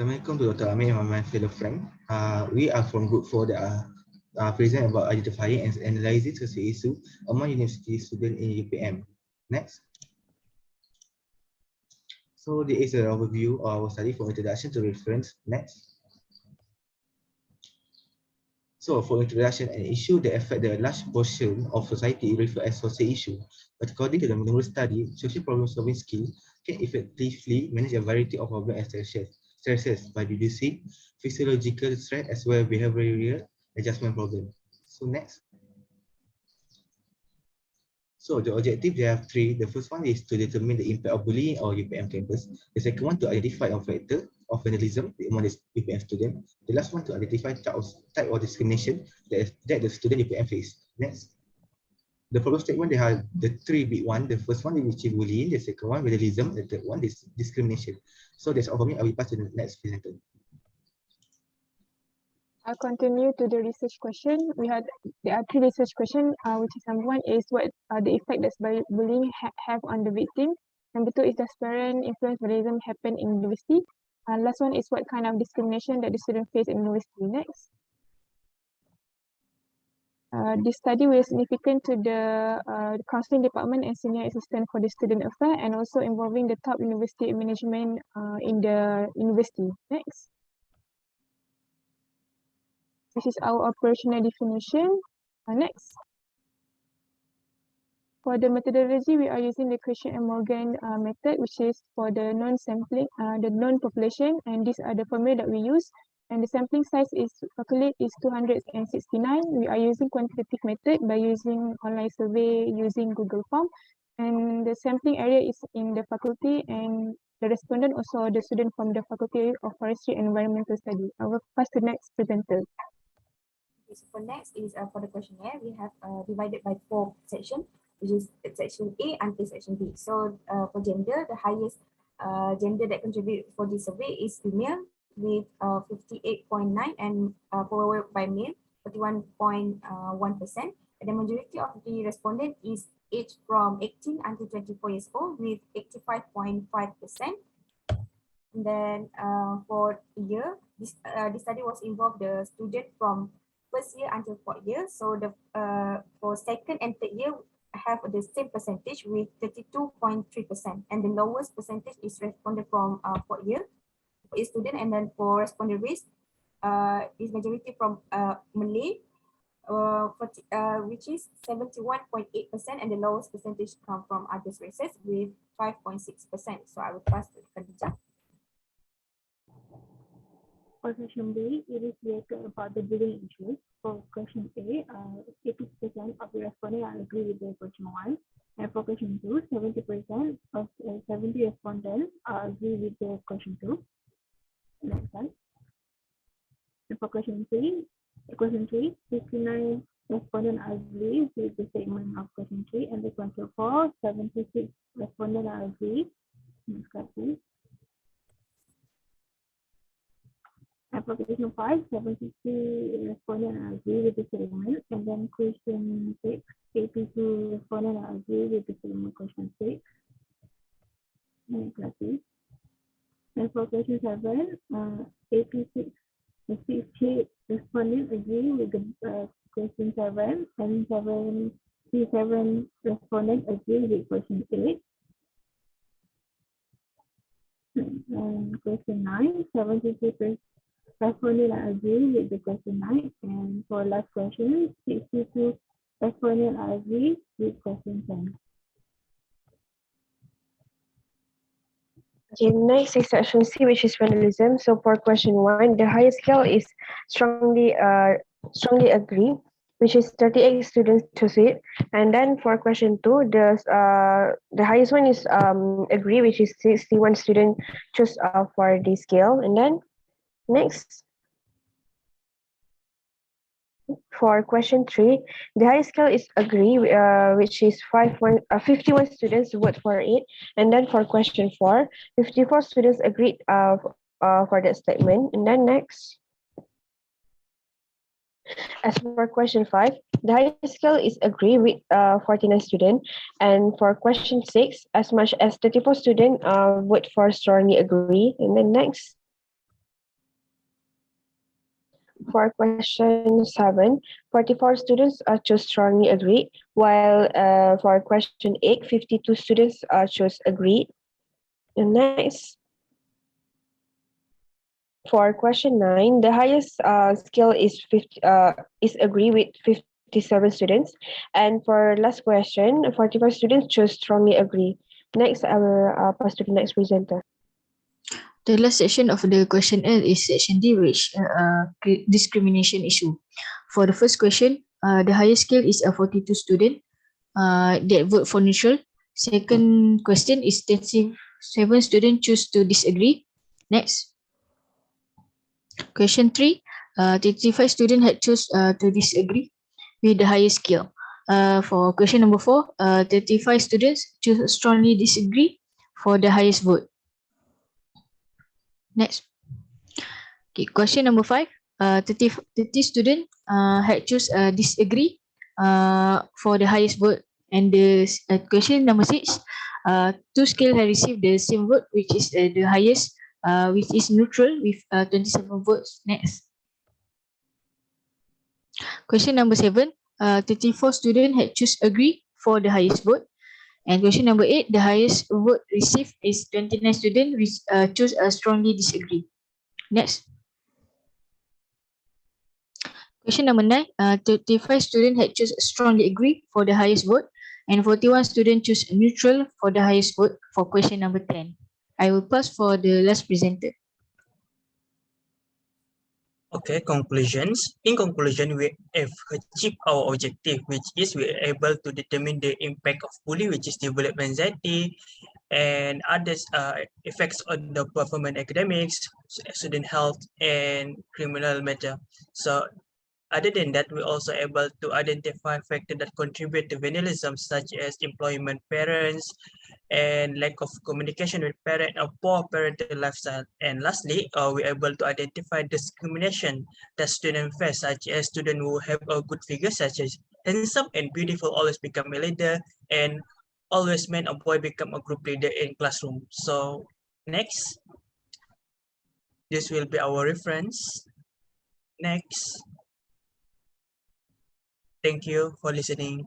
Assalamualaikum to Dr. Amir and my fellow friend. We are from group 4 that are present about identifying and analyzing social issue among university students in UPM. Next. So there is an overview of our study for introduction to reference. Next. So for introduction, an issue that affect the large portion of society referred as social issue. But according to the numerous study, social problem solving skills can effectively manage a variety of problems and stresses by reducing physiological stress as well as behavioral adjustment problem. So next. So the objective, there are three. The first one is to determine the impact of bullying on UPM campus. The second one to identify a factor of vandalism among the UPM student. The last one to identify type of discrimination that the student UPM face. Next. The problem statement, there are the three big one. The first one which is bullying, the second one vandalism, the third one is discrimination. So that's all for me. I will pass to the next presenter. I'll continue to the research question. There are three research questions, which is number one is what are the effect does bullying have on the victim? Number two is does parent influence vandalism happen in university? Last one is what kind of discrimination that the student face in university. Next. This study was significant to the counseling department and senior assistant for the student affair, and also involving the top university management in the university. Next. This is our operational definition. Next. For the methodology, we are using the Christian and Morgan method, which is for the non-sampling, the non-population, and these are the formula that we use. And the sampling size is calculate is 269. We are using quantitative method by using online survey using Google Form. And the sampling area is in the faculty, and the respondent also the student from the Faculty of Forestry and Environmental Study. I will pass to the next presenter. Okay, so for next is for the questionnaire, we have divided by 4 sections, which is section A until section B. So for gender, the highest gender that contribute for this survey is female with 58.9, and followed by male 41.1%. And the majority of the respondent is aged from 18 until 24 years old with 85.5%. And then for the year, this study was involved the student from first year until 4th year. So the for second and third year have the same percentage with 32.3%, and the lowest percentage is responded from 4th year student. And then for respondent race is majority from Malay, which is 71.8%, and the lowest percentage come from other races with 5.6%. So I will pass to Khadijah. For question B, it is related about the bullying issues. For question A, 80% of the respondents are agree with the question 1. And for question 2, 70% of 70 respondents are agree with the question 2. Next slide. And for question 3, 59 respondents are agree with the statement of question 3. And the question 4, 76 respondents are agree. Next slide, please. Application 5, 73 respondents are agree with the statement. And then question 6, 82 respondents are agree with the statement question 6. Next slide, please. And for question 7, 86, 68 respondents agree with the question 7, and 77 respondents agree with question 8. And question 9, 73% respondents are agree with the question 9, and for last question, 62 respondents are agree with question 10. Okay, next is section C, which is vandalism. So for question 1, the highest scale is strongly agree, which is 38 students choose it. And then for question 2, the highest one is agree, which is 61 students choose for the scale. And then next, for question 3, the high scale is agree, which is 51 students vote for it. And then for question 4, 54 students agreed for that statement. And then next, as for question 5, the high scale is agree with 49 students. And for question 6, as much as 34 students vote for strongly agree. And then next, for question 7, 44 students chose strongly agreed, while for question 8, 52 students chose agreed. And next, for question 9, the highest scale is 50, is agree with 57 students. And for last question, 44 students chose strongly agree. Next, I will pass to the next presenter. The last section of the question L is section D, which discrimination issue. For the first question, the highest scale is a 42 student that vote for neutral. Second question is 37 students choose to disagree. Next. Question 3, 35 students had choose to disagree with the highest scale. For question number 4, 35 students choose strongly disagree for the highest vote. Next. Okay, question number 5, 30 students had choose disagree for the highest vote. And the question number 6, 2 scale have received the same vote, which is the highest, which is neutral with 27 votes. Next. Question number 7, 34 students had choose agree for the highest vote. And question number 8, the highest vote received is 29 students which choose strongly disagree. Next. Question number 9, 35 students had choose strongly agree for the highest vote, and 41 students choose neutral for the highest vote for question number 10. I will pass for the last presenter. Okay, conclusions. In conclusion, we have achieved our objective, which is we are able to determine the impact of bullying, which is development anxiety, and others effects on the performance academics, student health, and criminal matter. So other than that, we're also able to identify factors that contribute to vandalism, such as employment parents and lack of communication with parent or poor parental lifestyle. And lastly, we're able to identify discrimination that students face, such as students who have a good figure, such as handsome and beautiful, always become a leader, and always man or boy become a group leader in classroom. So next, this will be our reference. Next. Thank you for listening.